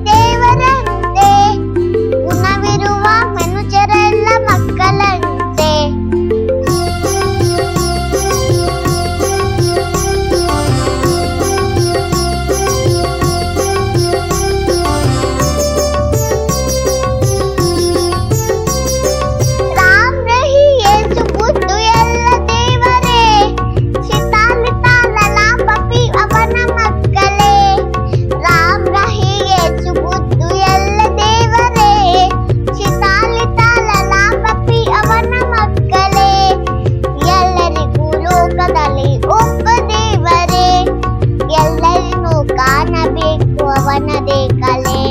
ದೇವರಂತೆ, ಗುಣವಿರುವ ಮನುಷ್ಯರೆಲ್ಲ ಮಕ್ಕಳಂತೆ. ರಾಮ್ ರಹಿ ಯೇಸು ಬುದ್ಧು ಎಲ್ಲ ದೇವರೇ, ಶಿತಾಲಿ ತಾಲಲ ಪಪಿ ಅವನ ಮಕ್ಕಳೇ. ರಾಮ್ ರಹಿ ಯೇಸು ಬುದ್ಧು ಎಲ್ಲ ದೇವರೇ, ಶಿತಾಲಿ ತಾಲಲ ಪಪಿ ಅವನ ಮಕ್ಕಳೇ. ಎಲ್ಲರಿಗೂ ಲೋಕದಲ್ಲಿ ಒಬ್ಬ ದೇವರೇ, ಎಲ್ಲರನ್ನೂ ಕಾಣಬೇಕು ಅವನದೇ ಕಲೆ.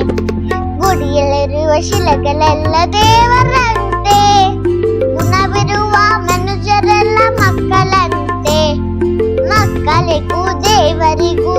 ಗುಡಿಯಲ್ಲಿರುವ ಶಿಲೆಗಳೆಲ್ಲ ದೇವರಂತೆ, ಗುಣವಿರುವ ಮನುಷ್ಯರೆಲ್ಲ ಮಕ್ಕಳಂತೆ. ಮಕ್ಕಳಿಗೂ ದೇವರಿಗೂ